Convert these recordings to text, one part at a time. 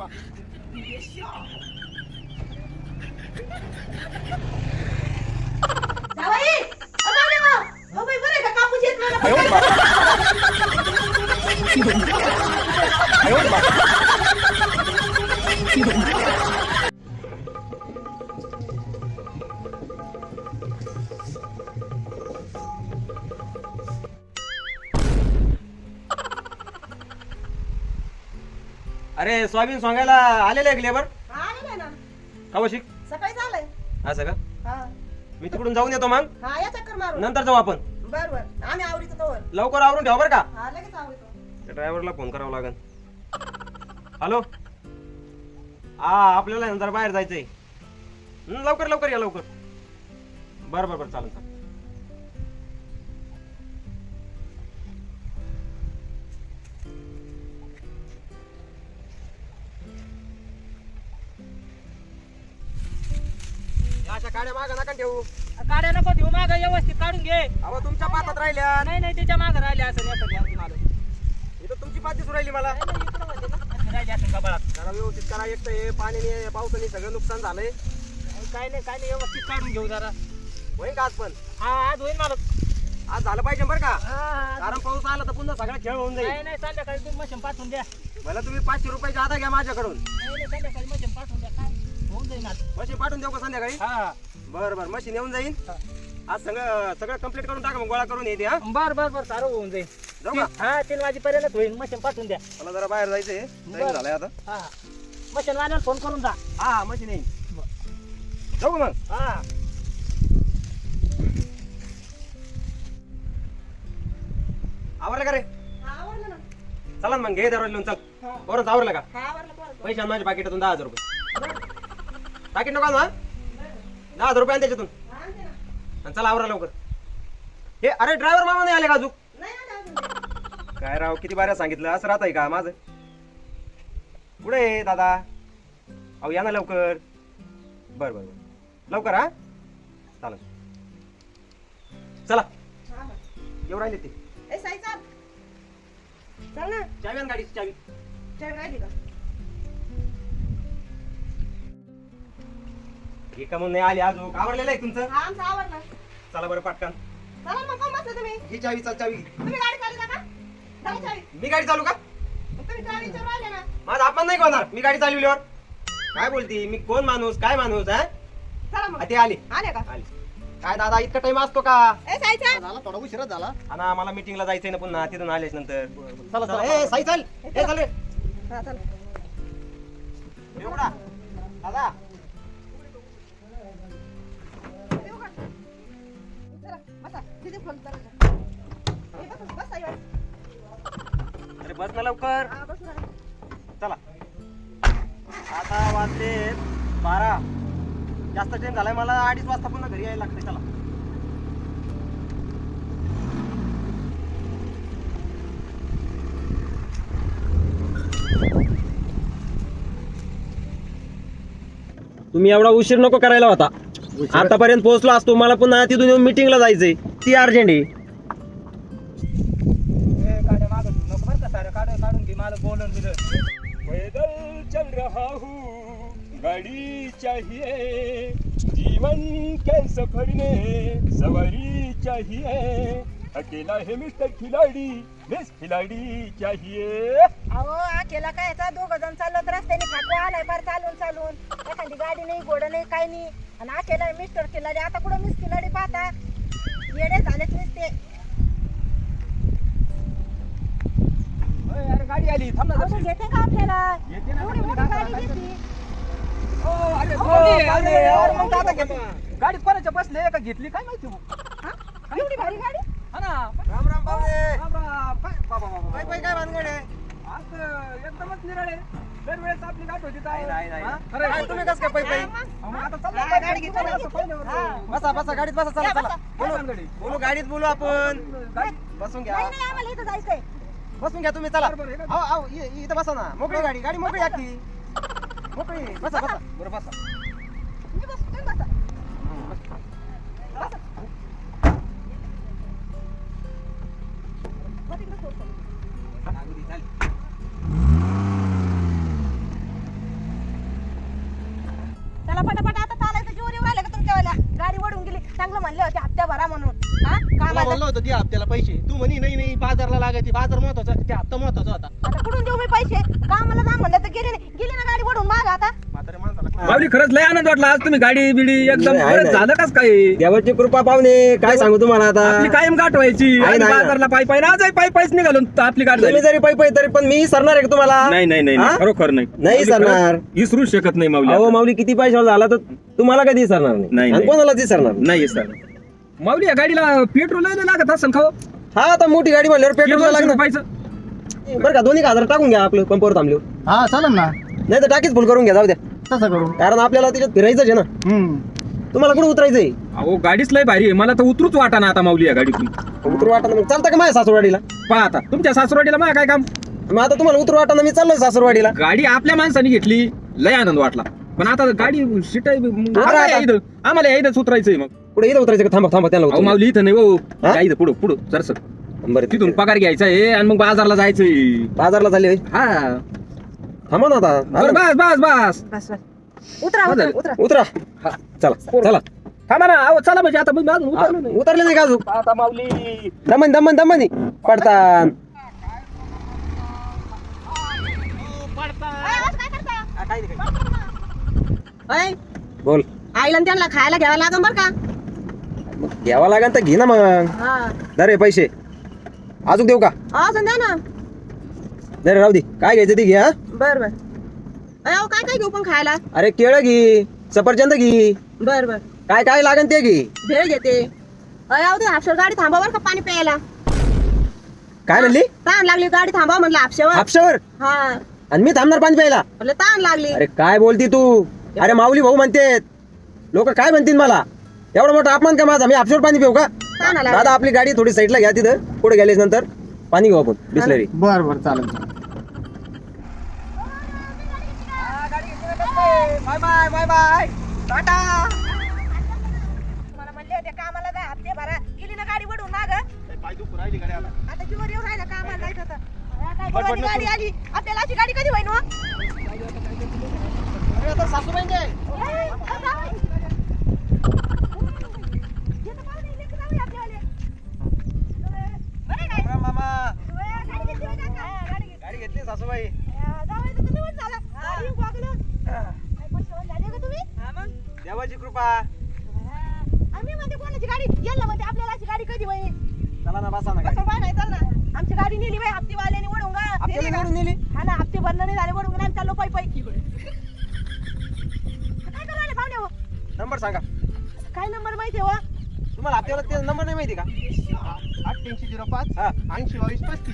मा जावई अरे वा हो बाई बरं का कापूस येत मला आयो मा आयो मा अरे सोयाबीन सोंगायला आलेले आहे लेबर आलेलं ना कवशिक सकाळी झालंय असं का हा मी तिकडून जाऊन येतो मग हा या चक्कर मारून नंतर जाऊ आपण बर बर आम्ही आवरीतो तोवर लवकर आवरून ठेवा बरं का हा लगेच आवरीतो त्या ड्रायव्हरला फोन करावा लागेल हॅलो हा आपल्याला नंतर बाहेर जायचंय लवकर लवकर या लवकर बरं बरं बरं चालेल चालेल या अशा काड्या मागं नका ठेवू काड्या नको ठेवू माग व्यवस्थित काढून घे अहो तुमच्या पातात राहिल्या नाही नाही त्याच्या माग राहिले असं इथं तुमची पात दिसून राहिली मला राहिले असं कपाळात जरा व्यवस्थित करा एक तर हे पाण्याने पावसाने सगळं नुकसान झालंय काय नाही व्यवस्थित काढून घेऊ जरा होईल का आज पण हा आज होईल मला आज झालं पाहिजे बरं का हा कारण पाऊस आला तर पुन्हा सगळा खेळ होऊन जाईल नाही संध्याकाळी तुम्ही मशीन पाठवून द्या मला तुम्ही 500 रुपयाच्या आता घ्या माझ्याकडून नाही संध्याकाळी मशीन पाठवून द्या काय होऊन जाईल आज मशीन पाठवून देऊ का संध्याकाळी हा बरं बरं मशीन येऊन जाईल आज सगळं सगळं कम्प्लीट करून टाका मग गोळा करून येते हा बर सारं होऊन जाईल जाऊ का हा 3 वाजेपर्यंत होईल मशीन पाठवून द्या मला जरा बाहेर जायचंय टाइम बरं. झालाय आता हा मशीन वाल्याला फोन करून जा हा मशीन येईल जाऊ का मग हा आवरलं का रे हा आवरलं ना चला ना मग घे दरवाजा लिहून चल हा. बरं आवरलं का हा आवरलं परत पैसे आण माझ्या पाकिटातून 10,000 रुपये पाकिट नको ना 10,000 रुपये आण त्याच्यातून हा आणते ना आणि चला आवरा लवकर हे अरे ड्रायव्हर मामा नाही आले का अजून नाही आले अजून काय राव किती बाऱ्या सांगितलं असं राहत आहे का माझं कुठे आहे दादा अहो या ना लवकर बर बर बर लवकर हा चालेल चला हा हा येऊ राहिले ते ए साई चाल चल ना चावी आण गाडीची चावी चावी राहिली का हे का म्हणून नाही आले अजून आवरलेलं आहे तुमचं हा आमचं आवरलं चला बरं पटकन चला मग कोण बसले तुम्ही ही चावी चाल चावी तुम्ही गाडी चालवता का चला चावी मी गाडी चालू का मग तुम्ही चावी विचारून राहिले ना माझा अपमान नाही होणार मी गाडी चालवल्यावर काय बोलती मी कोण माणूस काय माणूस हा चला मग ते आले आले का आले काय दादा इतका टाइम असतो का ए साई चाल झाला थोडा उशिरा झाला हा ना मला मीटिंगला जायचंय ना पुन्हा तिथून आलेच नंतर चला चला ए साई चल ए चल रे हा चल एवढा दादा येऊ का? चला बसा तिथे फोन चला ए बस बस साई अरे बस ना लवकर हा बस ना चला आता वाजले 12 जास्त टाइम झालाय मला 2:30 वाजता पुन्हा घरी यायला लागते चला तुम्ही एवढा उशीर नको करायला होता आतापर्यंत पोहोचलो असतो मला पुन्हा तिथून येऊन मीटिंगला जायचंय ती अर्जंट आहे काड्या माग नको बरं का सारं काढून घे मला बोलून दिलं पैदल चल रहा हूँ गाड़ी चाहिए जीवन के सफर में सवारी चाहिए अकेला है मिस्टर खिलाड़ी मिस खिलाड़ी चाहिए अहो अकेला काय याचा दोघ जण चालत रस्त्याने फाटवा आलाय फार चालून एखादी गाडी नाही घोडा नाही काही नाही आणि अकेला मिस्टर खिलाडी आता कुठं मिस खिलाडी पाहता येडे झालेच नुसते अरे गाडी आली थांब ना अहो, जरा. घेते का आपल्याला येते ना, एवढी पण मोठी काय गाडी करायचं? घेतली अरे हो, गाडी, अरे, मग आता अरे, घेतली. गाडीत कोणाच्या बसले का घेतली काय माहिती मग हा? एवढी भारी गाडी हा ना राम राम पाहुणे राम राम. काय बाबा बाबा काय काय काय भानगड आहे आज एकदमच निराळे दरवेळेस आपली गाठ होती नाही, नाही, नाही. हा? खरं काय आहे. तुम्ही कसं काय पै पै मग आता हा, चाललं गाडी घेतली, तुम्हाला गाडी असं पहिल्यावर. हा. बसा बसा गाडीत बसा चला या, चला बसा. बोलू काय भानगडी? बोलू गाडीत बोलू आपण गाडी बसून घ्या नाही नाही आम्हाला इथं जायचंय बसून घ्या तुम्ही चला बरोबर आहे का? आओ आओ इथं बसा ना मोकळी गाडी गाडी मोकळी आहे की मोकळी बसा बसा बरं बसा मी बस तुम्ही बसा बसा बस इकडे सोड. अगदी चालेल. पटापट आता चालायचं जीवर येऊ राहिलं का तुमच्या वेळेला गाडी वडून गेली चांगलं म्हणले होते हप्त्या भरा म्हणून हा काय तुला म्हणलं होतं त्या हप्त्याला पैसे तू म्हणी नाही बाजारला लागायची बाजार महत्वाचा त्या हप्ता महत्वाचा होता. आता कुठून देऊ मी पैसे कामाला जा म्हणलं तर गेली ना गाडी वडून माग आता म्हातारे माणसाला माऊली खरंच लय आनंद वाटला आज तुम्ही गाडी बिडी एकदम नाही, खरंच नाही. झालं कस काय देवाची कृपा पाहुणे काय सांगू तुम्हाला आता आपली कायम गाठ व्हायची आहे आणि ना. बाजारला पायी पायी आजही पायी पायीच निघालो तर आपली गाठ झाली. तुम्ही जरी पै तरी पण मी सरणार आहे का तुम्हाला नाही नाही नाही हा? नाही, खरोखर नाही नाही माऊली सरणार. खरंच विसरूच शकत नाही माऊली अहो आता. माऊली किती पैशाला झाला तर तुम्हाला कधी सरणार नाही, नाही आणि नाही. कोणाला दिसणार नाही नाही सर माऊली या गाडीला पेट्रोल नाही लागत असं खाऊ हा आता मोठी गाडी म्हणल्यावर पेट्रोल लागणार रुपयाचं बरं का 2,000 टाकून घ्या आपलं पंपावर थांबले हा चालेल ना नाही तर टाकीच फुल करून घ्या जाऊ द्या तसं करू. कारण आपल्याला त्याच्यात फिरायचंच आहे ना तुम्हाला कुठे उतरायचंय अहो गाडीच लय भारी आहे मला तर उतरूच वाटा ना आता माऊली या गाडीतून उतरू वाटाणा मग चालतं का माझ्या सासूरवाडीला पहा आता तुमच्या सासरवाडीला माझ्या काय काम मग आता तुम्हाला उतरू वाटाणा मी चाललोय सासूरवाडीला गाडी आपल्या माणसाने घेतली लय आनंद वाटला पण आता गाडी सीट आता. आम्हाला या इथं उतरायचंय मग पुढे इथं उतरायचं का थांबा त्याला अहो उतरू. माऊली इथं नाही हो हा? या इथं पुढं पुढं जरसं बरं तिथून पगार घ्यायचा आहे आणि मग बाजारला जायचंय बाजारला झाले होय. हा थांबा ना आता बरं बस बस बस बस बस उतरा उतरा उतरा उतरा हा, चला चला थांबा ना अहो चला म्हणजे आता मी अजून उतरलो नाही. उतरले नाही का अजून आता माऊली दमन पडतान अय, बोल आईला न त्यांना खायला घ्यावं लागेल बरं का घ्यावा लागेल तर घे ना मग हा दरे पैसे अजून देऊ का अजून द्या ना दरे राहू दे काय घ्यायचं ते घे हा बर बर अहो काय काय घेऊ पण खायला अरे केळं घे सफरचंद घे बर बर काय काय लागेल ते घे भेळ घेते अहो ते हापशेवर गाडी थांबा बरं का पाणी प्यायला काय म्हणली ताण लागली गाडी थांबा म्हणलं हापशेवर हापशावर हा आणि मी थांबणार पाणी प्यायला म्हणलं ताण लागली अरे काय बोलती तू अरे माऊली भाऊ म्हणते लोक काय म्हणतील मला एवढा मोठा अपमान का माझा मी हापशावर पाणी पिऊ का ताण आला दादा आपली गाडी थोडी साईडला घ्या तिथं पुढे गेल्याच नंतर पाणी घेऊ आपण बिस्लरी बर चालेल. Bye bye bye bye tata मला म्हणले होते कामाला जा हप्ते भरा गेली ना गाडी वडून माग पाय दुखू राहिली गाडी आता. आता जीवर येऊ राहिला कामाला जायचं तर काय बोलवानी गाडी आली आपल्याला अशी गाडी कधी होईन हो? अरे आता सासूबाईंचे. ए, अहो, जाऊ. येतं पाहुणे, लेकरं जाऊया आपल्यावाले. बरं काय? मामा गाडी घेतली होय काका? गाडी घेतली. गाडी घेतली सासूबाई जावई तर तुम्ही पण झाला. गाडी घेऊन वागलं. काय पैशावर झाले का तुम्ही? देवाची कृपा आम्ही म्हणते कोणाची गाडी यांना म्हणते आपल्याला अशी गाडी कधी होईल चला ना बसा ना गाडी कसं नाही चल ना आमची गाडी नेली बाई हप्तेवाल्याने वडून आपल्याला निवडून नेली हा ना हप्ते भरणं नाही झाले वडून आम्ही चाललो पायी काय करायला पाहुणे हो नंबर सांगा काय नंबर माहिती हो तुम्हाला आपल्याला ते नंबर नाही माहिती का 8805 हा 802235.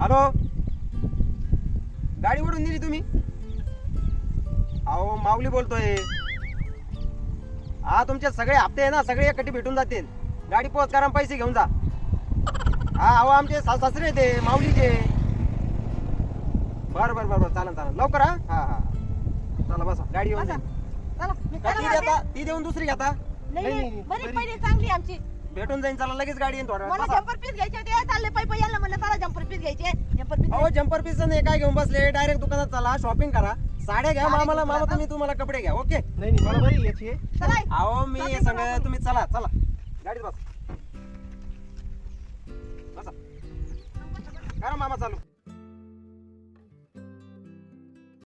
हॅलो गाडी ओढून नेली तुम्ही अहो माऊली बोलतोय हा तुमचे सगळे हप्ते आहे ना सगळे एकटी भेटून जातील गाडी पोच करा पैसे घेऊन जा हा अहो आमचे सासरे आहे ते माऊलीचे बरं चालेल लवकर हा हा हा चला बसा गाडी येऊन बसा. जाईल चला मी का ती चला देता ती देऊन दुसरी घेता नाही बरी पहिली चांगली आमची भेटून जाईन चला लगेच गाडी येईन थोड्या मला वेळात. बसा. जम्पर पीस घ्यायचे होते चालले पायी यांना म्हणलं चला जम्पर पीस घ्यायचे जम्पर पीस अहो जम्पर पीस नाही काय घेऊन बसले डायरेक्ट दुकानात चला शॉपिंग करा साड्या घ्या मामाला मामा तुम्हाला कपडे घ्या ओके नाही मला बरी याची आहे. चला अहो मी shopping सांग करा आपण. तुम्ही चला गाडीत बसा करा मामा चालू